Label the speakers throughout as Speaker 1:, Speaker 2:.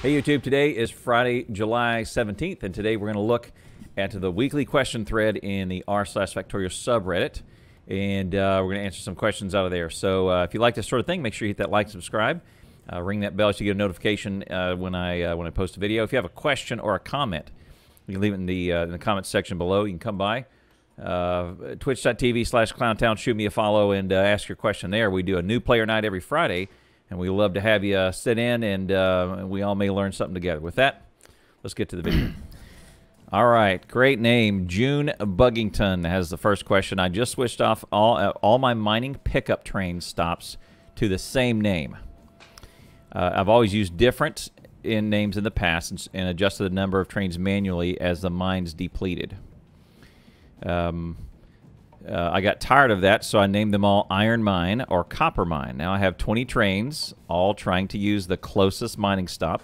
Speaker 1: Hey YouTube, today is Friday, July 17th, and today we're going to look at the weekly question thread in the r/Factorio subreddit, and we're going to answer some questions out of there. So if you like this sort of thing, make sure you hit that like, subscribe, ring that bell so you get a notification when I post a video. If you have a question or a comment, you can leave it in the comments section below. You can come by twitch.tv/clowntown, shoot me a follow, and ask your question there. We do a new player night every Friday, and we love to have you sit in, and we all may learn something together. With that, let's get to the video. All right, great name. JuneBuggington has the first question. I just switched off all my mining pickup train stops to the same name. I've always used different names in the past and adjusted the number of trains manually as the mines depleted. I got tired of that, so I named them all Iron Mine or Copper Mine. Now I have 20 trains, all trying to use the closest mining stop.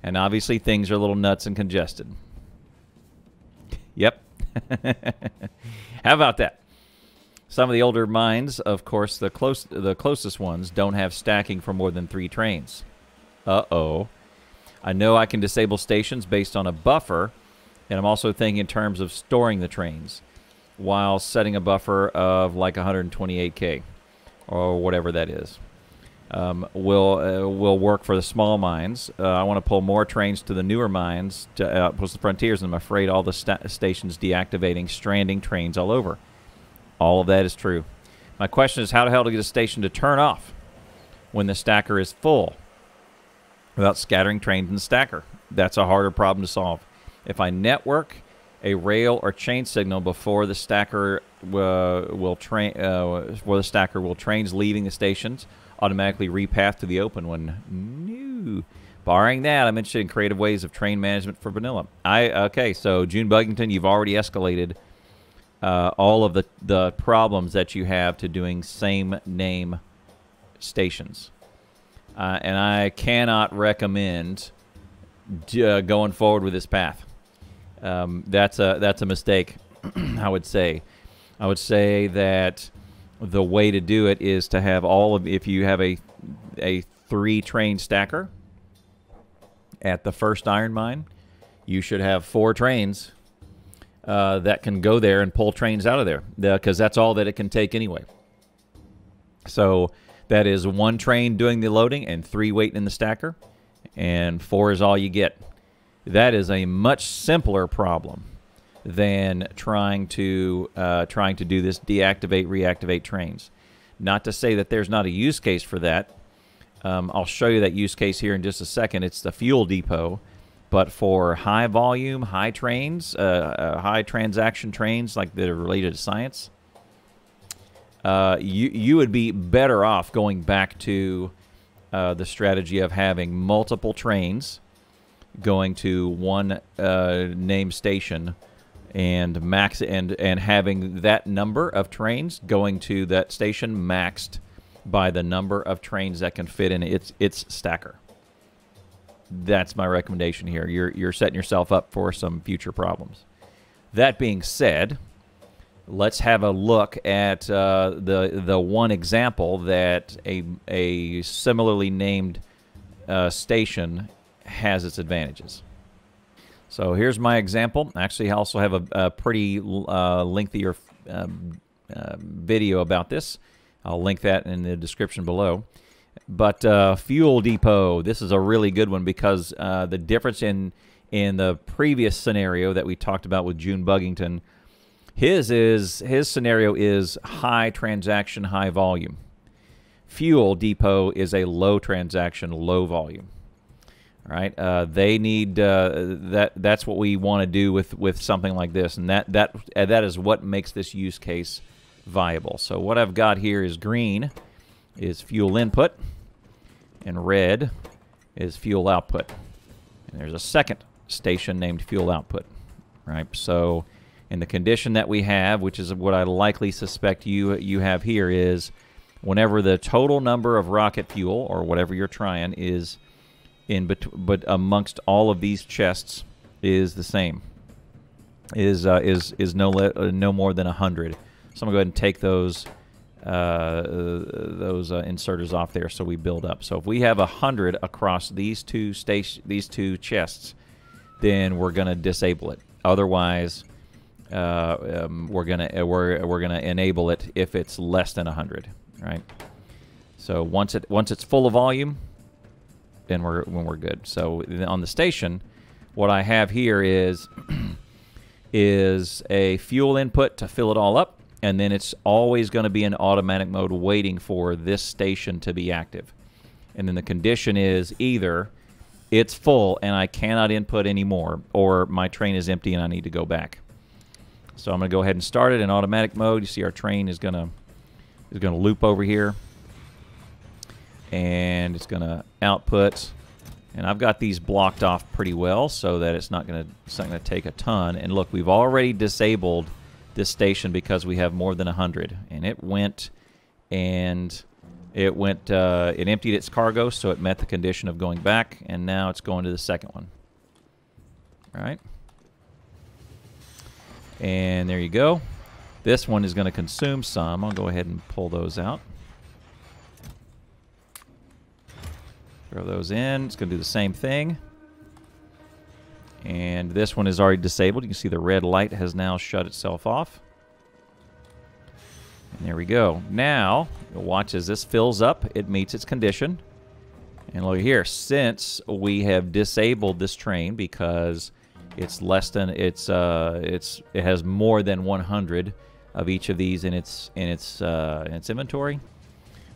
Speaker 1: And obviously things are a little nuts and congested. Yep. How about that? Some of the older mines, of course, the closest ones, don't have stacking for more than 3 trains. Uh-oh. I know I can disable stations based on a buffer, and I'm also thinking in terms of storing the trains while setting a buffer of like 128K or whatever that is. Will work for the small mines. I want to pull more trains to the newer mines to outpost the frontiers, and I'm afraid all the stations deactivating, stranding trains all over. All of that is true. My question is how the hell to get a station to turn off when the stacker is full without scattering trains in the stacker. That's a harder problem to solve. If I network a rail or chain signal before the stacker trains leaving the stations automatically repath to the open one. No. Barring that, I'm interested in creative ways of train management for vanilla. Okay, so JuneBuggington, you've already escalated all of the problems that you have to doing same name stations, and I cannot recommend going forward with this path. That's a mistake. I would say that the way to do it is to have if you have a 3 train stacker at the first iron mine, you should have 4 trains that can go there and pull trains out of there, because that's all that it can take anyway. So that is 1 train doing the loading and 3 waiting in the stacker, and 4 is all you get. That is a much simpler problem than trying to do this deactivate, reactivate trains. Not to say that there's not a use case for that. I'll show you that use case here in just a second. It's the fuel depot, but for high volume, high trains, high transaction trains like that are related to science, you would be better off going back to the strategy of having multiple trains going to one name station and having that number of trains going to that station maxed by the number of trains that can fit in its stacker. That's my recommendation here. You're setting yourself up for some future problems. That being said, let's have a look at the one example that a similarly named station has its advantages. So here's my example. Actually, I also have a pretty lengthier video about this. I'll link that in the description below. But fuel depot, this is a really good one because the difference in the previous scenario that we talked about with JuneBuggington, his scenario is high transaction, high volume. Fuel depot is a low transaction, low volume. All right, they need that's what we want to do with something like this, and that is what makes this use case viable. So what I've got here is green is fuel input, and red is fuel output. And there's a second station named fuel output. Right. So in the condition that we have, which is what I likely suspect you have here, is whenever the total number of rocket fuel or whatever you're trying is but amongst all of these chests is the same, is no more than 100. So I'm gonna go ahead and take those inserters off there, so we build up. So if we have 100 across these two chests, then we're going to disable it. Otherwise, we're gonna enable it if it's less than 100, right? So once it's full of volume, then we're good. So on the station, what I have here is is a fuel input to fill it all up, and then it's always going to be in automatic mode waiting for this station to be active. And then the condition is either it's full and I cannot input anymore, or my train is empty and I need to go back. So I'm going to go ahead and start it in automatic mode. You see our train is going to loop over here, and it's going to output. And I've got these blocked off pretty well so that it's not going to take a ton. And look, we've already disabled this station because we have more than 100. And it emptied its cargo, so it met the condition of going back, and now it's going to the second one. All right. And there you go. This one is going to consume some. I'll go ahead and pull those out. Throw those in. It's going to do the same thing. And this one is already disabled. You can see the red light has now shut itself off. And there we go. Now, watch as this fills up. It meets its condition. And look here. Since we have disabled this train because it's less than it has more than 100 of each of these in its inventory.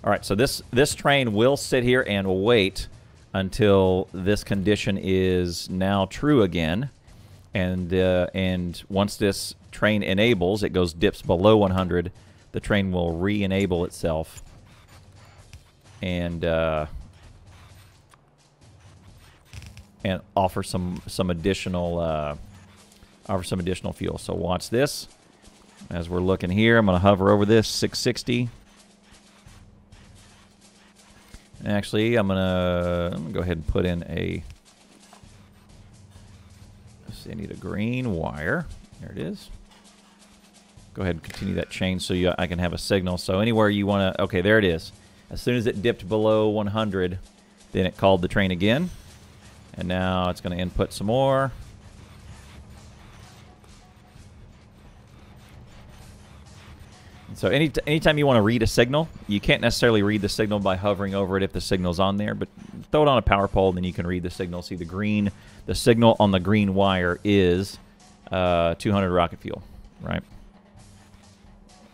Speaker 1: All right, so this train will sit here and wait until this condition is now true again, and once this train enables, it dips below 100. The train will re-enable itself, and offer some additional fuel. So watch this. As we're looking here, I'm going to hover over this 660. Actually, I'm gonna go ahead and put in a. Let's see, I need a green wire. There it is. Go ahead and continue that chain so I can have a signal. So anywhere you want to. Okay, there it is. As soon as it dipped below 100, then it called the train again, and now it's going to input some more. So anytime you want to read a signal, you can't necessarily read the signal by hovering over it if the signal's on there, but throw it on a power pole, and then you can read the signal. See the signal on the green wire is 200 rocket fuel, right?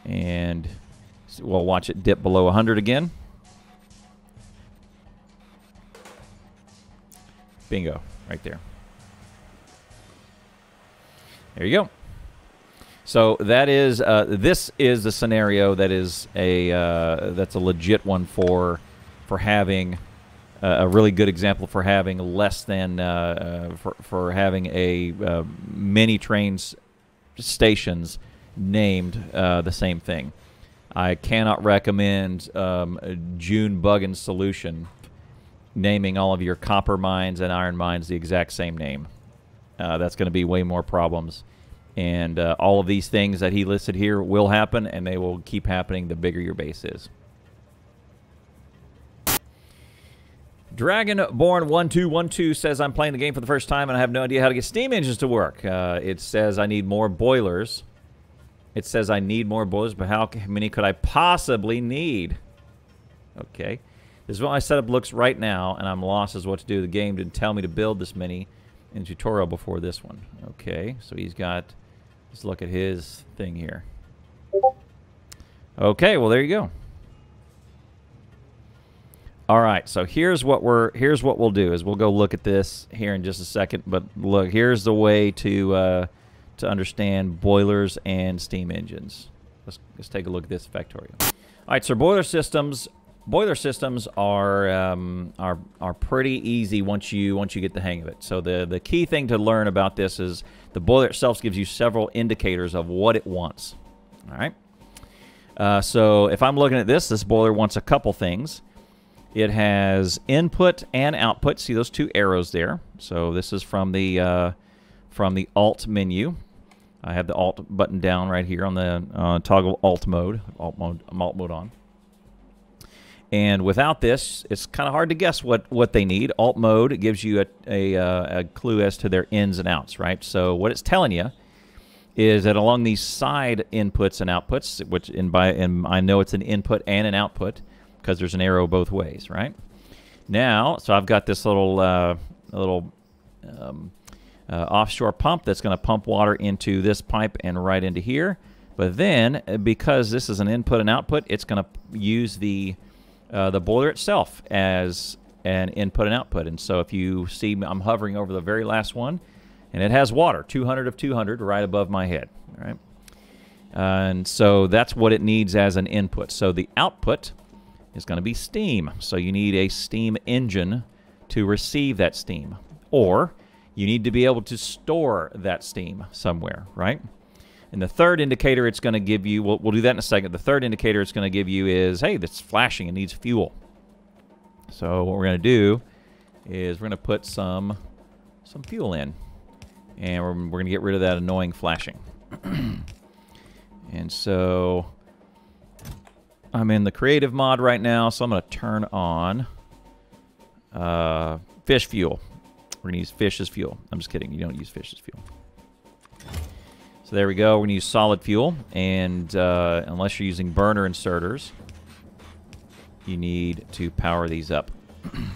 Speaker 1: And we'll watch it dip below 100 again. Bingo, right there. There you go. So that is this is the scenario that is that's a legit one for having a really good example for having less than for having a many trains stations named the same thing. I cannot recommend JuneBuggington's solution, naming all of your copper mines and iron mines the exact same name. That's going to be way more problems. And all of these things that he listed here will happen, and they will keep happening the bigger your base is. Dragonborn1212 says, I'm playing the game for the first time, and I have no idea how to get steam engines to work. It says I need more boilers. It says I need more boilers, but how many could I possibly need? Okay. This is what my setup looks right now, and I'm lost as what to do. The game didn't tell me to build this many in the tutorial before this one. Okay, so he's got... Let's look at his thing here. Okay, well there you go. All right, so here's what we'll do is we'll go look at this here in just a second. But look, here's the way to understand boilers and steam engines. Let's take a look at this Factorio. All right, so boiler systems are pretty easy once you get the hang of it. So the key thing to learn about this is the boiler itself gives you several indicators of what it wants. All right. So if I'm looking at this boiler wants a couple things. It has input and output. See those two arrows there? So this is from the Alt menu. I have the Alt button down right here on the toggle Alt mode on. And without this, it's kind of hard to guess what they need. Alt mode gives you a clue as to their ins and outs, right? So what it's telling you is that along these side inputs and outputs, which I know it's an input and an output because there's an arrow both ways, right? Now, so I've got this little offshore pump that's going to pump water into this pipe and right into here. But then, because this is an input and output, it's going to use the boiler itself as an input and output. And so if you see, I'm hovering over the very last one, and it has water, 200 of 200 right above my head, right? And so that's what it needs as an input. So the output is going to be steam. So you need a steam engine to receive that steam. Or you need to be able to store that steam somewhere, right? And the third indicator it's going to give you, we'll do that in a second. The third indicator it's going to give you is, hey, that's flashing. It needs fuel. So what we're going to do is we're going to put some fuel in. And we're going to get rid of that annoying flashing. And so I'm in the creative mod right now, so I'm going to turn on fish fuel. We're going to use fish as fuel. I'm just kidding. You don't use fish as fuel. So there we go. We're going to use solid fuel. And unless you're using burner inserters, you need to power these up.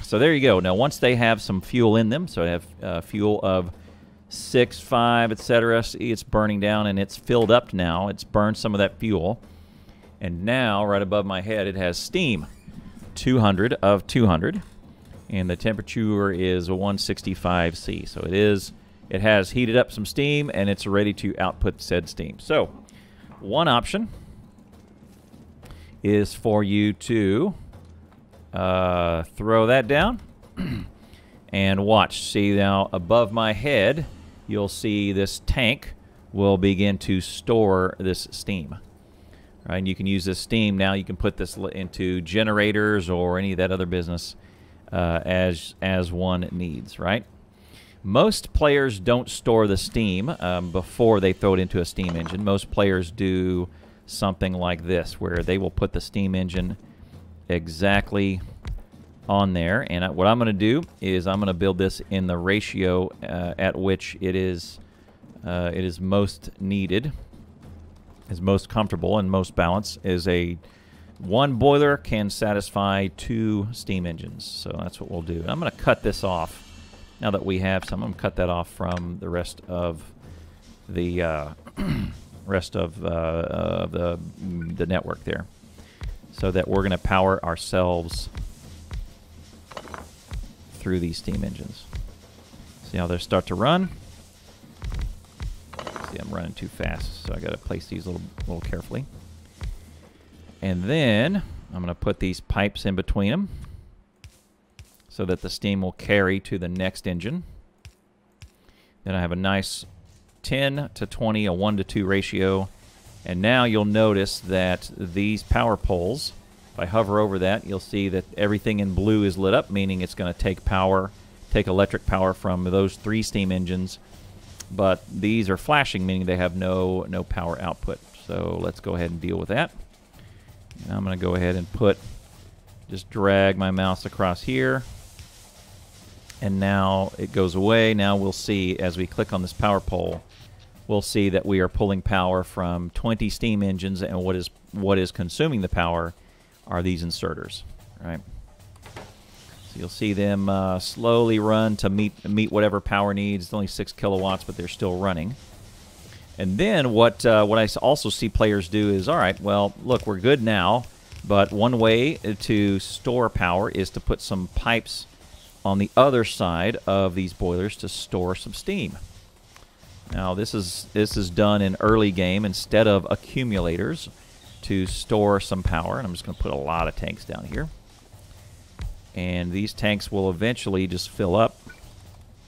Speaker 1: So there you go. Now, once they have some fuel in them, so I have fuel of 6, 5, etc. See, it's burning down, and it's filled up now. It's burned some of that fuel. And now, right above my head, it has steam. 200 of 200. And the temperature is 165 C. So it has heated up some steam, and it's ready to output said steam. So one option is for you to throw that down and watch. See, now above my head, you'll see this tank will begin to store this steam. Right? And you can use this steam now. You can put this into generators or any of that other business as one needs, right? Most players don't store the steam before they throw it into a steam engine. Most players do something like this, where they will put the steam engine exactly on there. And what I'm going to do is I'm going to build this in the ratio at which it is most needed, is most comfortable and most balanced. Is one boiler can satisfy 2 steam engines. So that's what we'll do. And I'm going to cut this off. Now that we have some, I'm going to cut that off from the rest of the the network there, so that we're going to power ourselves through these steam engines. See how they start to run? See, I'm running too fast, so I got to place these a little carefully. And then I'm going to put these pipes in between them, so that the steam will carry to the next engine. Then I have a nice 10 to 20, a 1 to 2 ratio. And now you'll notice that these power poles, if I hover over that, you'll see that everything in blue is lit up, meaning it's going to take electric power from those 3 steam engines. But these are flashing, meaning they have no power output. So let's go ahead and deal with that. And I'm going to go ahead and just drag my mouse across here. And now it goes away. Now we'll see, as we click on this power pole, we'll see that we are pulling power from 20 steam engines, and what is consuming the power are these inserters, right? So you'll see them slowly run to meet whatever power needs. It's only 6 kilowatts, but they're still running. And then what I also see players do is, all right, well, look, we're good now, but one way to store power is to put some pipes on the other side of these boilers to store some steam. Now this is done in early game instead of accumulators to store some power. And I'm just going to put a lot of tanks down here. And these tanks will eventually just fill up.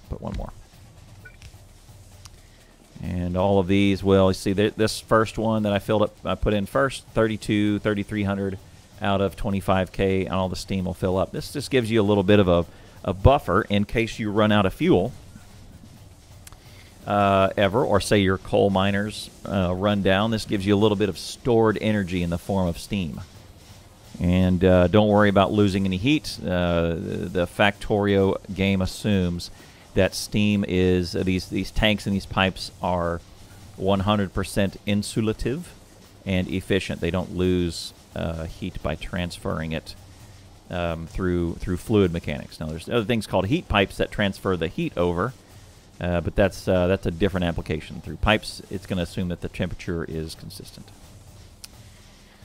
Speaker 1: Put one more. And all of these will, you see this first one that I filled up, I put in first, 3,300 out of 25K, and all the steam will fill up. This just gives you a little bit of a buffer in case you run out of fuel. ever, or say your coal miners run down, this gives you a little bit of stored energy in the form of steam. And don't worry about losing any heat. The Factorio game assumes that steam is, these tanks and these pipes are 100% insulative and efficient. They don't lose heat by transferring it through fluid mechanics. Now, there's other things called heat pipes that transfer the heat over, but that's a different application. Through pipes, it's going to assume that the temperature is consistent.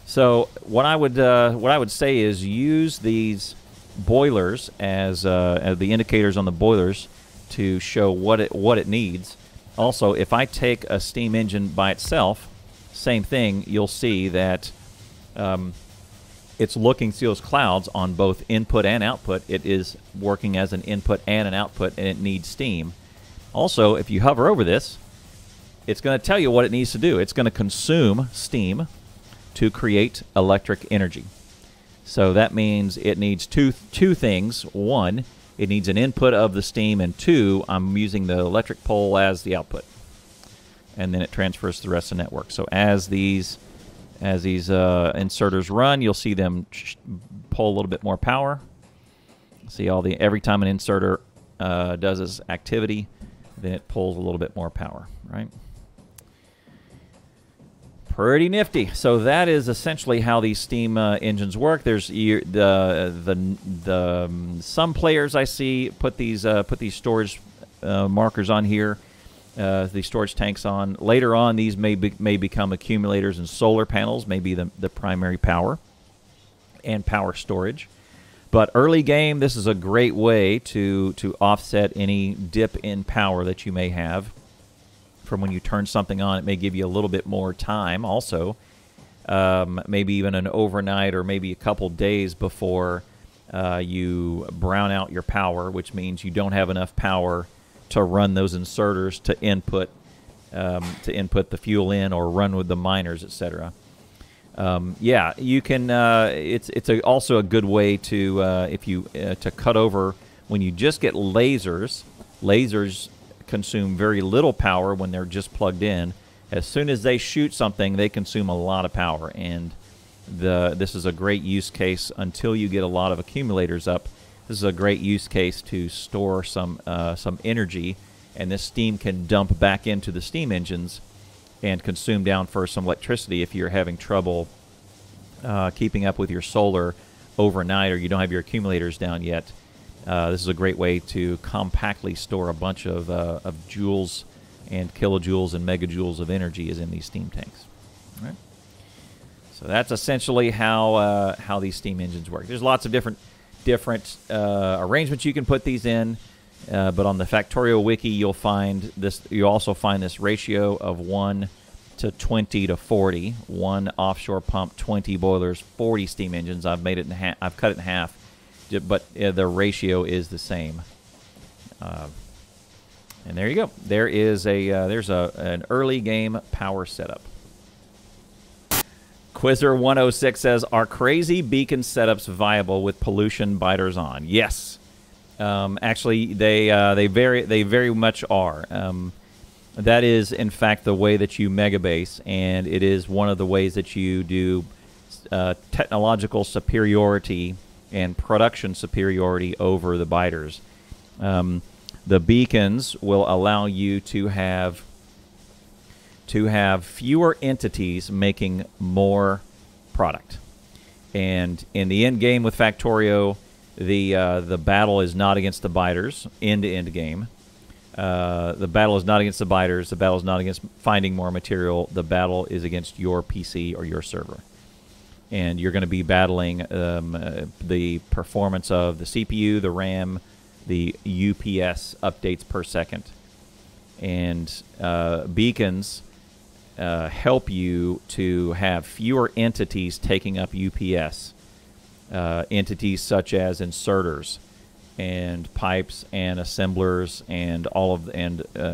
Speaker 1: So what I would say is use these boilers as the indicators on the boilers to show what it needs. Also, if I take a steam engine by itself, same thing. You'll see that it's looking through those clouds on both input and output. It is working as an input and an output, and it needs steam. Also, if you hover over this, it's going to tell you what it needs to do. It's going to consume steam to create electric energy. So that means it needs two things. One, it needs an input of the steam, and two, I'm using the electric pole as the output. And then it transfers to the rest of the network. So as these inserters run, you'll see them pull a little bit more power. See every time an inserter does its activity, then it pulls a little bit more power, right? Pretty nifty. So that is essentially how these steam engines work. There's some players I see put these storage markers on here, these storage tanks on. Later on, these may become accumulators and solar panels, may be the primary power and power storage. But early game, this is a great way to offset any dip in power that you may have from when you turn something on. It may give you a little bit more time also, maybe even an overnight or maybe a couple days before you brown out your power, which means you don't have enough power to run those inserters to input the fuel in or run with the miners, etc. Yeah, you can. It's also a good way to to cut over when you just get lasers. Lasers consume very little power when they're just plugged in. As soon as they shoot something, they consume a lot of power, and this is a great use case until you get a lot of accumulators up. This is a great use case to store some energy, and this steam can dump back into the steam engines and consume down for some electricity if you're having trouble keeping up with your solar overnight or you don't have your accumulators down yet. This is a great way to compactly store a bunch of joules and kilojoules and megajoules of energy is in these steam tanks. All right. So that's essentially how these steam engines work. There's lots of different arrangements you can put these in, but on the Factorio wiki you'll find this. You also find this ratio of 1 to 20 to 40. 1 offshore pump, 20 boilers, 40 steam engines. I've made it in half. I've cut it in half. But the ratio is the same, and there you go. There is an early game power setup. Quizzer106 says, "Are crazy beacon setups viable with pollution biters on?" Yes, actually they very much are. That is in fact the way that you megabase, and it is one of the ways that you do technological superiority and production superiority over the biters. The beacons will allow you to have fewer entities making more product. And in the end game with Factorio, the battle is not against the biters, end-to-end game. The battle is not against the biters. The battle is not against finding more material. The battle is against your PC or your server. And you're going to be battling the performance of the CPU, the RAM, the UPS updates per second. And beacons help you to have fewer entities taking up UPS. Entities such as inserters and pipes and assemblers and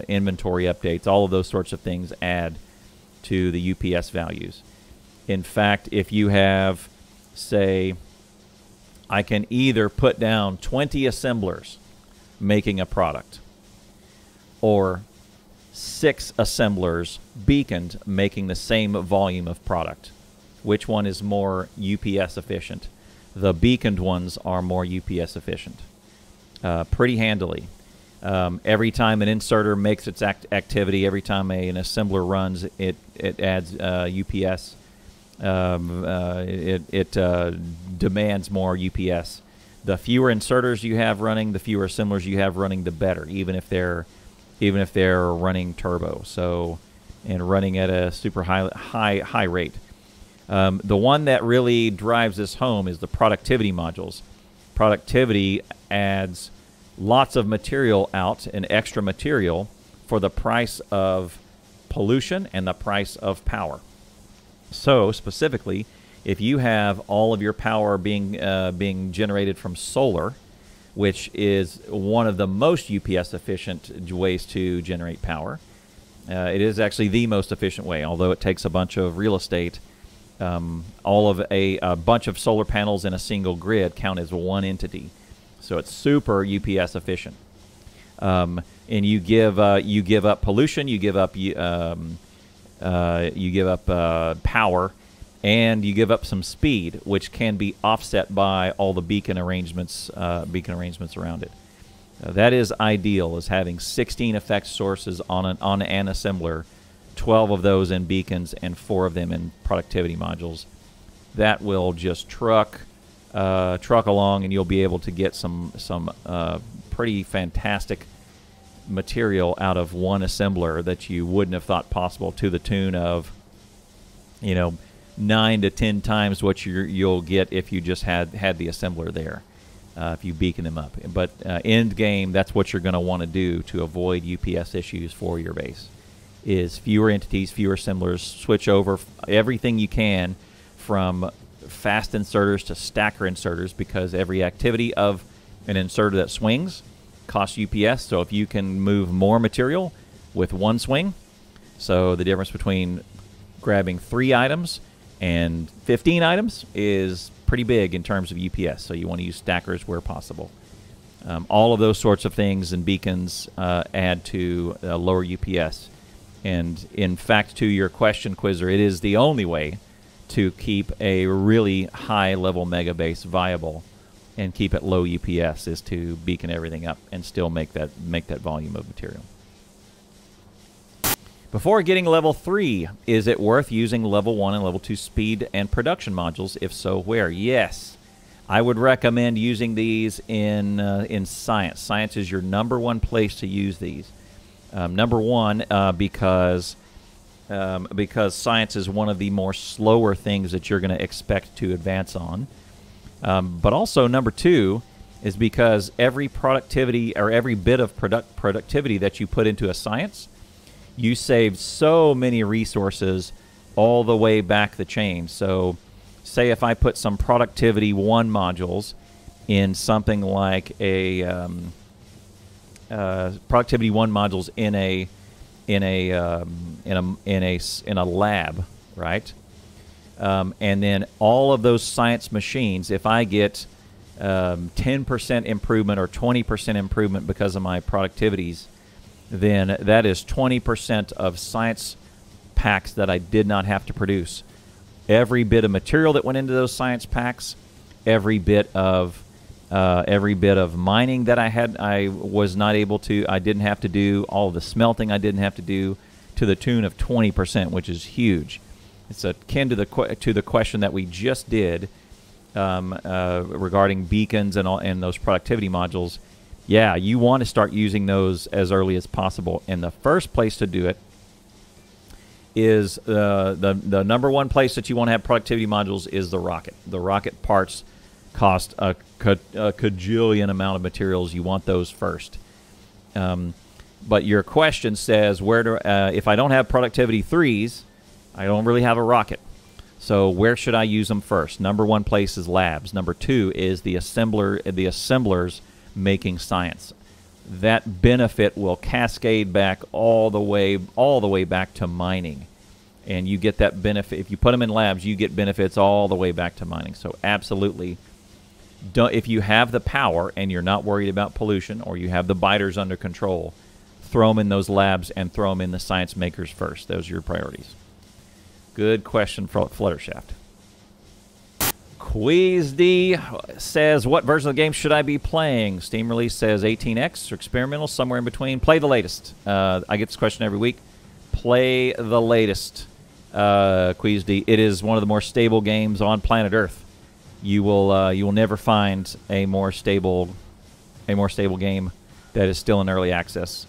Speaker 1: inventory updates. All of those sorts of things add to the UPS values. In fact, if you have, say, I can either put down 20 assemblers making a product or 6 assemblers beaconed making the same volume of product. Which one is more UPS efficient? The beaconed ones are more UPS efficient. Pretty handily. Every time an inserter makes its activity, every time an assembler runs, it adds UPS. It demands more UPS. The fewer inserters you have running, the fewer assemblers you have running, the better. Even if they're running turbo, and running at a super high rate. The one that really drives this home is the productivity modules. Productivity adds lots of material out, and extra material, for the price of pollution and the price of power. So specifically, if you have all of your power being generated from solar, which is one of the most UPS efficient ways to generate power, it is actually the most efficient way, although it takes a bunch of real estate. All of a bunch of solar panels in a single grid count as one entity. So it's super UPS efficient, and you give up pollution, you give up power, and you give up some speed, which can be offset by all the beacon arrangements around it. That is ideal, is having 16 effect sources on an assembler, 12 of those in beacons and 4 of them in productivity modules. That will just truck along, and you'll be able to get some pretty fantastic material out of one assembler that you wouldn't have thought possible, to the tune of 9 to 10 times what you'll get if you just had the assembler there, if you beacon them up. But end game, that's what you're going to want to do to avoid UPS issues for your base, is fewer entities, fewer assemblers. Switch over everything you can from fast inserters to stacker inserters, because every activity of an inserter that swings costs UPS. So if you can move more material with one swing, so the difference between grabbing 3 items and 15 items is pretty big in terms of UPS. So you want to use stackers where possible. All of those sorts of things and beacons add to lower UPS. And in fact, to your question, Quizzer, it is the only way to keep a really high-level mega base viable and keep it low UPS, is to beacon everything up and still make that volume of material. Before getting level 3, is it worth using level 1 and level 2 speed and production modules? If so, where? Yes. I would recommend using these in science. Science is your #1 place to use these. #1, because science is one of the more slower things that you're going to expect to advance on. But also #2 is because every productivity, or every bit of productivity that you put into a science, you save so many resources all the way back the chain. So say if I put some productivity 1 modules in something like a productivity 1 modules in a lab, right? And then all of those science machines, if I get 10% improvement or 20% improvement because of my productivities, then that is 20% of science packs that I did not have to produce. Every bit of material that went into those science packs, every bit of mining that I was not able to, I didn't have to do, all of the smelting I didn't have to do, to the tune of 20%, which is huge. It's akin to the question that we just did regarding beacons and those productivity modules. Yeah, you want to start using those as early as possible. And the first place to do it is the #1 place that you want to have productivity modules is the rocket. The rocket parts cost a cajillion amount of materials. You want those first. But your question says, if I don't have productivity 3s, I don't really have a rocket. So where should I use them first? #1 place is labs. #2 is the assemblers making science. That benefit will cascade back all the way back to mining. And you get that benefit. If you put them in labs, you get benefits all the way back to mining. So absolutely, if you have the power and you're not worried about pollution, or you have the biters under control, throw them in those labs and throw them in the science makers first. Those are your priorities. Good question for Fluttershaft. Qweasdy says, what version of the game should I be playing? Steam release says 18X or experimental, somewhere in between. Play the latest. I get this question every week. Play the latest, Qweasdy. It is one of the more stable games on planet Earth. You will never find a more stable game that is still in early access.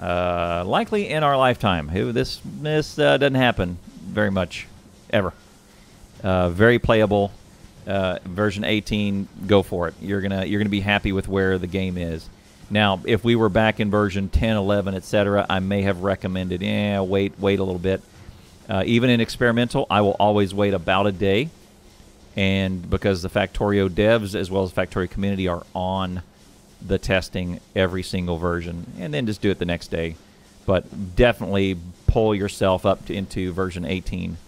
Speaker 1: Likely in our lifetime. This doesn't happen very much ever. Very playable. Version 18, go for it. You're gonna be happy with where the game is. Now, if we were back in version 10, 11, etc., I may have recommended, wait a little bit. Even in experimental, I will always wait about a day, and because the Factorio devs as well as the Factorio community are on the testing every single version, and then just do it the next day. But definitely pull yourself up into version 18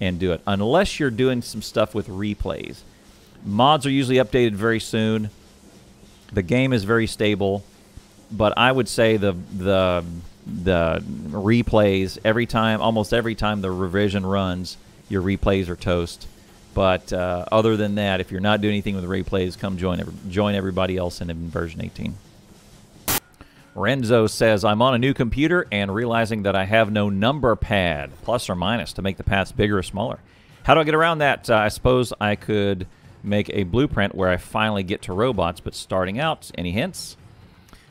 Speaker 1: and do it, unless you're doing some stuff with replays. Mods are usually updated very soon. The game is very stable, but I would say the replays almost every time the revision runs, your replays are toast. But other than that, if you're not doing anything with replays, come join everybody else in version 18. Wrenzo says, I'm on a new computer and realizing that I have no number pad, plus or minus, to make the paths bigger or smaller. How do I get around that? I suppose I could make a blueprint where I finally get to robots, but starting out, any hints?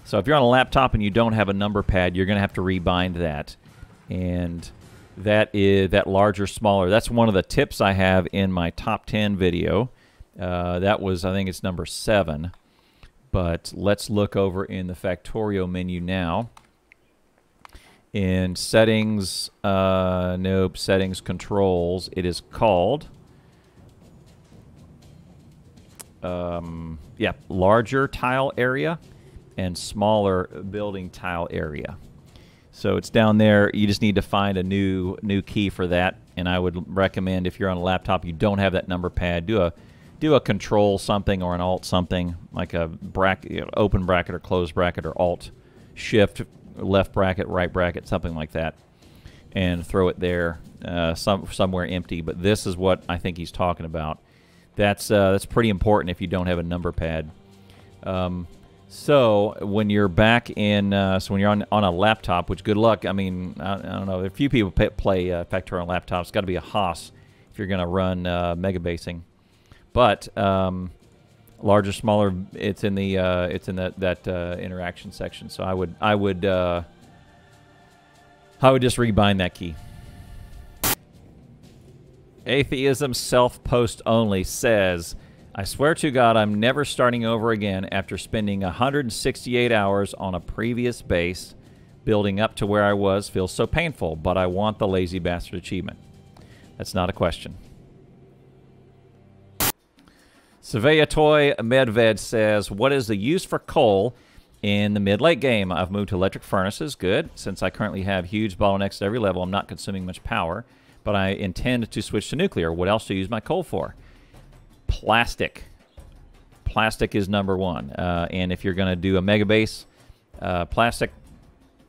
Speaker 1: So if you're on a laptop and you don't have a number pad, you're going to have to rebind that. And that larger, smaller. That's one of the tips I have in my top 10 video. That was, I think it's number 7. But let's look over in the Factorio menu now. In settings, nope, settings, controls, it is called, larger tile area and smaller building tile area. So it's down there. You just need to find a new key for that. And I would recommend, if you're on a laptop, you don't have that number pad, do a control something or an alt something, like a bracket, open bracket or closed bracket, or alt shift left bracket, right bracket, something like that, and throw it there somewhere empty. But this is what I think he's talking about. That's pretty important if you don't have a number pad. So when you're back in, so when you're on a laptop, which good luck. I mean, I don't know. A few people play Factorio on laptops. It's got to be a Haas if you're going to run mega basing. But larger, smaller, it's in the that interaction section. So I would just rebind that key. rAtheismSelfPostOnly says, I swear to God, I'm never starting over again after spending 168 hours on a previous base. Building up to where I was feels so painful, but I want the Lazy Bastard achievement. That's not a question. Savayatoy Medved says, what is the use for coal in the mid-late game? I've moved to electric furnaces. Good. Since I currently have huge bottlenecks at every level, I'm not consuming much power, but I intend to switch to nuclear. What else to use my coal for? Plastic. Plastic is number one. And if you're going to do a mega base, plastic,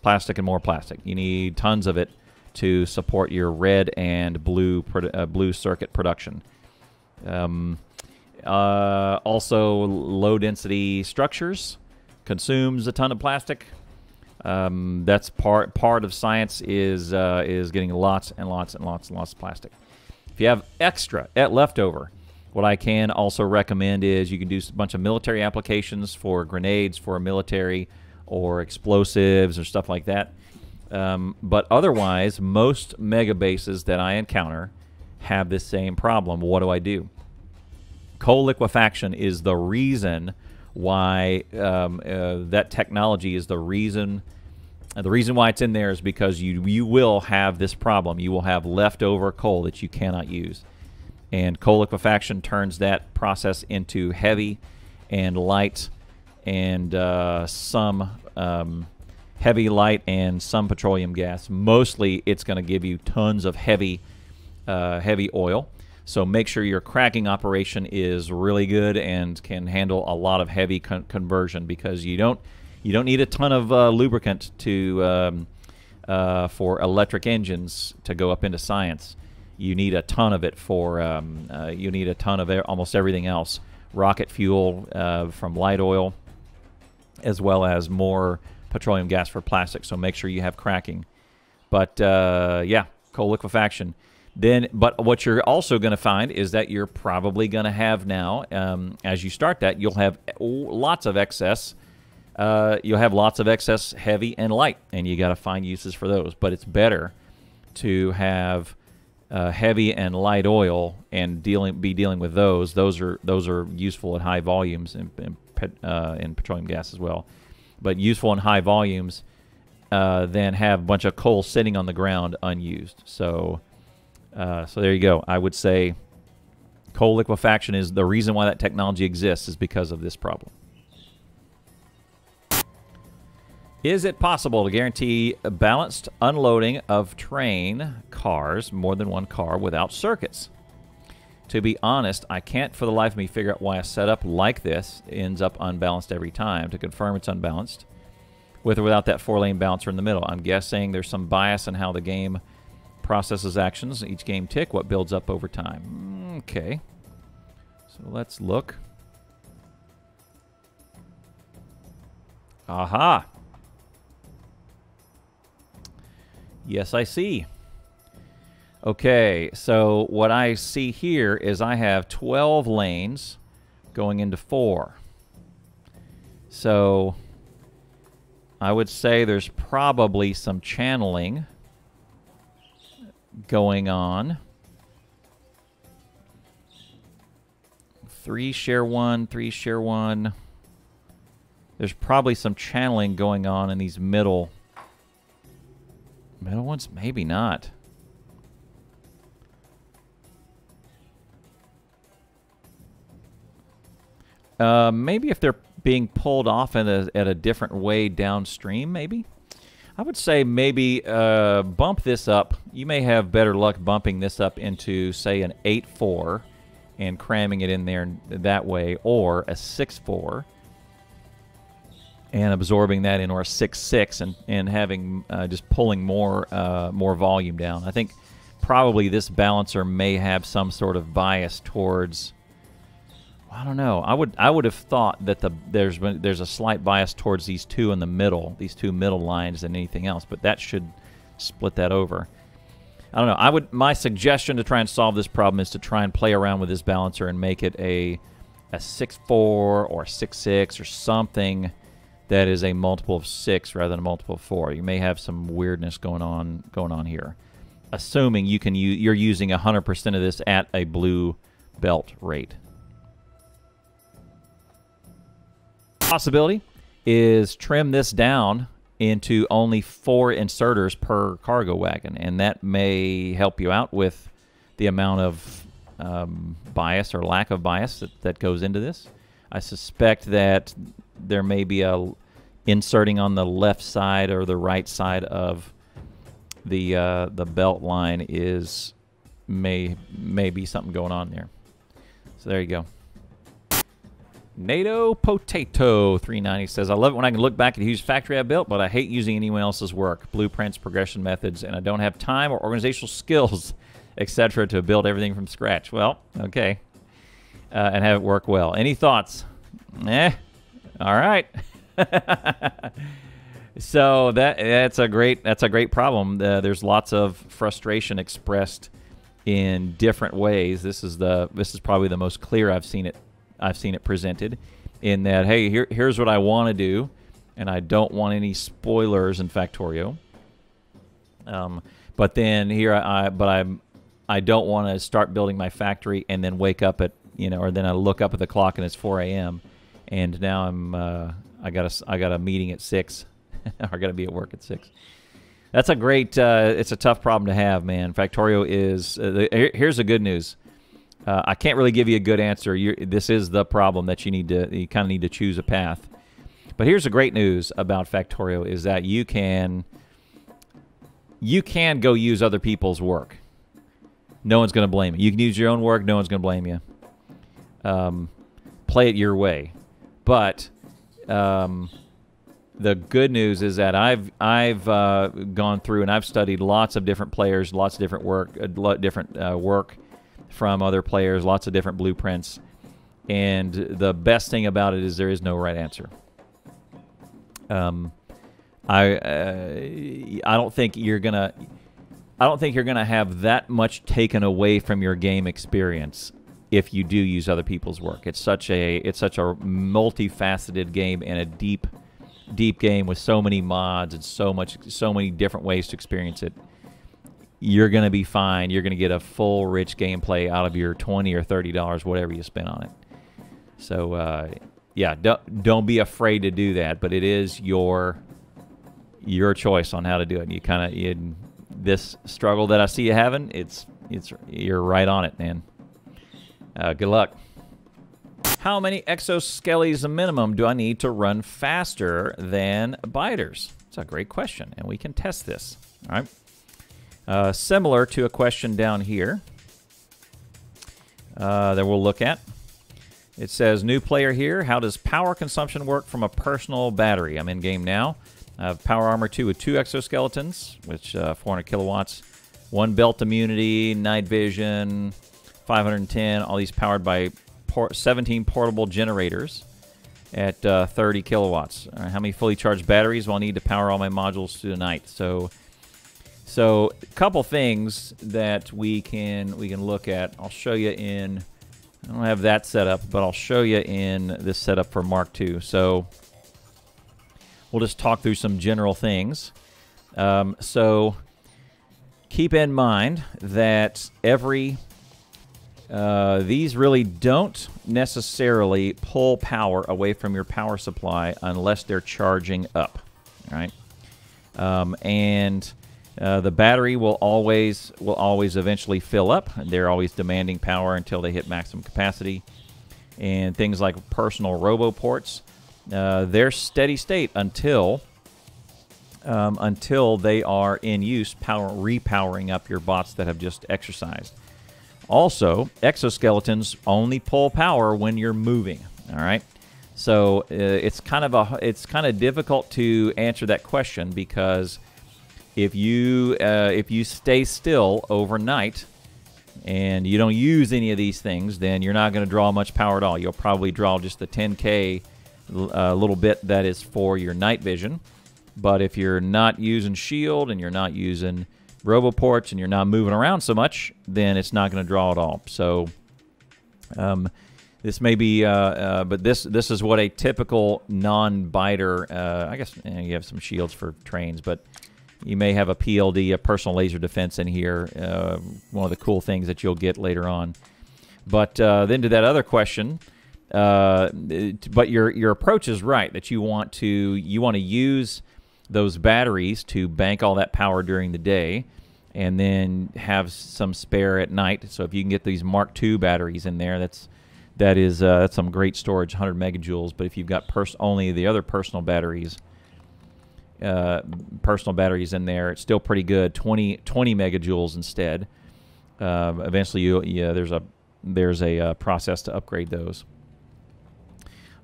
Speaker 1: and more plastic. You need tons of it to support your red and blue circuit production. Also, low-density structures consumes a ton of plastic. That's part of science is getting lots and lots and lots and lots of plastic. If you have extra leftover, what I can also recommend is you can do a bunch of military applications for grenades for military or explosives or stuff like that. But otherwise, most mega bases that I encounter have this same problem. What do? Coal liquefaction is the reason why that technology is the reason why it's in there is because you will have this problem. You will have leftover coal that you cannot use. And coal liquefaction turns that process into heavy and light and some heavy, light, and some petroleum gas. Mostly it's going to give you tons of heavy oil. So make sure your cracking operation is really good and can handle a lot of heavy conversion, because you don't You don't need a ton of lubricant to for electric engines to go up into science. You need a ton of it for you need a ton of almost everything else. Rocket fuel from light oil, as well as more petroleum gas for plastic. So make sure you have cracking. But yeah, coal liquefaction. Then, but what you're also going to find is that you're probably going to have now, as you start that, you'll have lots of excess. You'll have lots of excess heavy and light, and you got to find uses for those. But it's better to have heavy and light oil and be dealing with those. Those are useful at high volumes in petroleum gas as well. But useful in high volumes, than have a bunch of coal sitting on the ground unused. So there you go. I would say coal liquefaction is the reason why that technology exists, is because of this problem. Is it possible to guarantee a balanced unloading of train cars, more than one car, without circuits? To be honest, I can't for the life of me figure out why a setup like this ends up unbalanced every time. To confirm it's unbalanced, with or without that 4-lane balancer in the middle. I'm guessing there's some bias in how the game processes actions. Each game tick, what builds up over time. Okay. So let's look. Aha. Yes, I see. Okay, so what I see here is I have 12 lanes going into 4. So I would say there's probably some channeling going on. 3 share 1, 3 share 1. There's probably some channeling going on in these middle ones. Maybe not. Maybe if they're being pulled off at a different way downstream, maybe. I would say maybe bump this up. You may have better luck bumping this up into, say, an 8-4 and cramming it in there that way, or a 6-4 and absorbing that in, or a 6-6 and having just pulling more volume down. I think probably this balancer may have some sort of bias towards, I don't know. I would have thought that there's a slight bias towards these two in the middle, these two middle lines, than anything else. But that should split that over. I don't know. My suggestion to try and solve this problem is to try and play around with this balancer and make it a 6-4 or a 6-6 or something that is a multiple of 6 rather than a multiple of 4. You may have some weirdness going on here, assuming you're using 100% of this at a blue belt rate. Possibility is trim this down into only 4 inserters per cargo wagon, and that may help you out with the amount of bias or lack of bias that goes into this. I suspect that there may be a inserting on the left side or the right side of the belt line may be something going on there. So there you go. NATO Potato 390 says, I love it when I can look back at a huge factory I built, but I hate using anyone else's work, blueprints, progression methods, and I don't have time or organizational skills, etc. to build everything from scratch. Well, okay. And have it work well. Any thoughts? All right. So that's a great problem. There's lots of frustration expressed in different ways. This is probably the most clear I've seen it presented, in that, hey, here's what I want to do, and I don't want any spoilers in Factorio. But then here I don't want to start building my factory and then wake up at, or then I look up at the clock and it's 4 a.m. and now I got a meeting at 6. I got to be at work at 6. That's a great. It's a tough problem to have, man. Factorio is. Here's the good news. I can't really give you a good answer. This is the problem that you kind of need to choose a path. But here's the great news about Factorio is that you can go use other people's work. No one's going to blame you. You can use your own work. No one's going to blame you. Play it your way. But the good news is that I've gone through and I've studied lots of different players, lots of different work from other players, lots of different blueprints, and the best thing about it is there is no right answer. I don't think you're gonna have that much taken away from your game experience if you do use other people's work. It's such a multifaceted game and a deep game with so many mods and so many different ways to experience it. You're gonna be fine. You're gonna get a full, rich gameplay out of your $20 or $30, whatever you spend on it. So yeah, don't be afraid to do that. But it is your choice on how to do it. You kind of this struggle that I see you having. You're right on it, man. Good luck. How many exoskeletons minimum do I need to run faster than biters? It's a great question, and we can test this. All right. Similar to a question down here that we'll look at. It says, new player here. How does power consumption work from a personal battery? I'm in game now. I have Power Armor 2 with 2 exoskeletons, which 400 kilowatts. 1 belt immunity, night vision, 510. All these powered by 17 portable generators at 30 kilowatts. How many fully charged batteries will I need to power all my modules through the night? So a couple things that we can look at. I'll show you in. I don't have that set up, but I'll show you in this setup for Mark II. So we'll just talk through some general things. So keep in mind that these really don't necessarily pull power away from your power supply unless they're charging up. All right, the battery will always eventually fill up. They're always demanding power until they hit maximum capacity. And things like personal roboports, they're steady state until they are in use, repowering up your bots that have just exercised. Also, exoskeletons only pull power when you're moving. All right, so it's kind of difficult to answer that question, because if you stay still overnight and you don't use any of these things, then you're not going to draw much power at all. You'll probably draw just the 10K little bit that is for your night vision. But if you're not using shield and you're not using roboports and you're not moving around so much, then it's not going to draw at all. So this may be, but this is what a typical non-biter. I guess you have some shields for trains, but you may have a PLD, a personal laser defense in here. One of the cool things that you'll get later on. But then to that other question, but your approach is right, that you want to use those batteries to bank all that power during the day, and then have some spare at night. So if you can get these Mark II batteries in there, that's some great storage, 100 megajoules. But if you've got only the other personal batteries in there, it's still pretty good, 20 megajoules instead. Eventually, there's a process to upgrade those.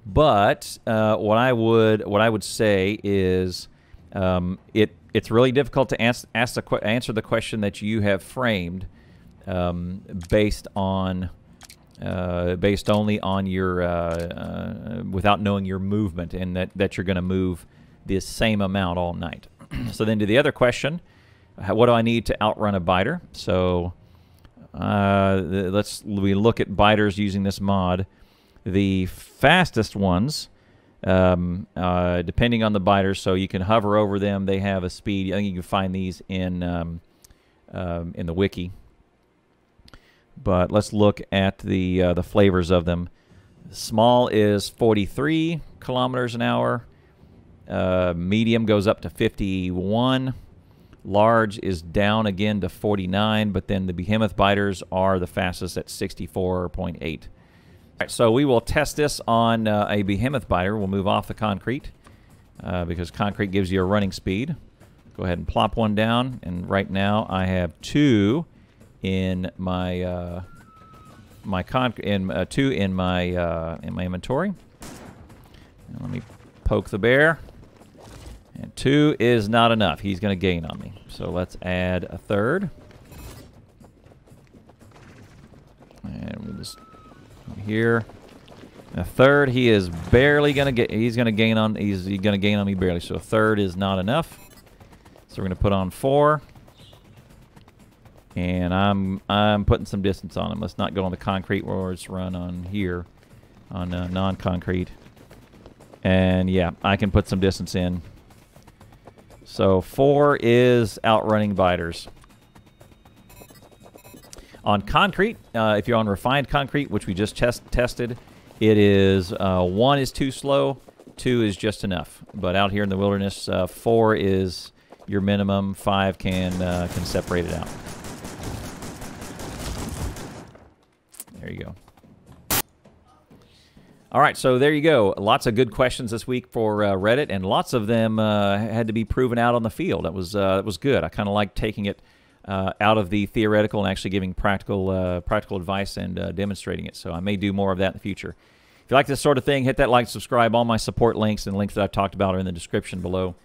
Speaker 1: But what I would say is it's really difficult to answer the question that you have framed based only on your without knowing your movement, and that you're going to move the same amount all night. So then to the other question, what do I need to outrun a biter? So we look at biters using this mod. The fastest ones, depending on the biters, so you can hover over them. They have a speed. I think you can find these in the wiki. But let's look at the flavors of them. Small is 43 kilometers an hour. Medium goes up to 51. Large is down again to 49, but then the behemoth biters are the fastest at 64.8. Right, so we will test this on a behemoth biter. We'll move off the concrete because concrete gives you a running speed. Go ahead and plop one down, and right now I have 2 in my two in my inventory. And let me poke the bear. And 2 is not enough. He's going to gain on me. So let's add a third. And we'll just here. A third, he is barely going to get. He's going to gain on. He's going to gain on me barely. So a third is not enough. So we're going to put on 4. And I'm putting some distance on him. Let's not go on the concrete. We'll just run on here, on non-concrete. And yeah, I can put some distance in. So 4 is outrunning biters. On concrete, if you're on refined concrete, which we just tested, it is 1 is too slow, 2 is just enough. But out here in the wilderness, 4 is your minimum. 5 can separate it out. There you go. All right, so there you go. Lots of good questions this week for Reddit, and lots of them had to be proven out on the field. That was good. I kind of like taking it out of the theoretical and actually giving practical advice and demonstrating it. So I may do more of that in the future. If you like this sort of thing, hit that like, subscribe. All my support links and links that I've talked about are in the description below.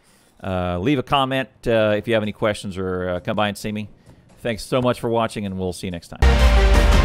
Speaker 1: Leave a comment if you have any questions, or come by and see me. Thanks so much for watching, and we'll see you next time.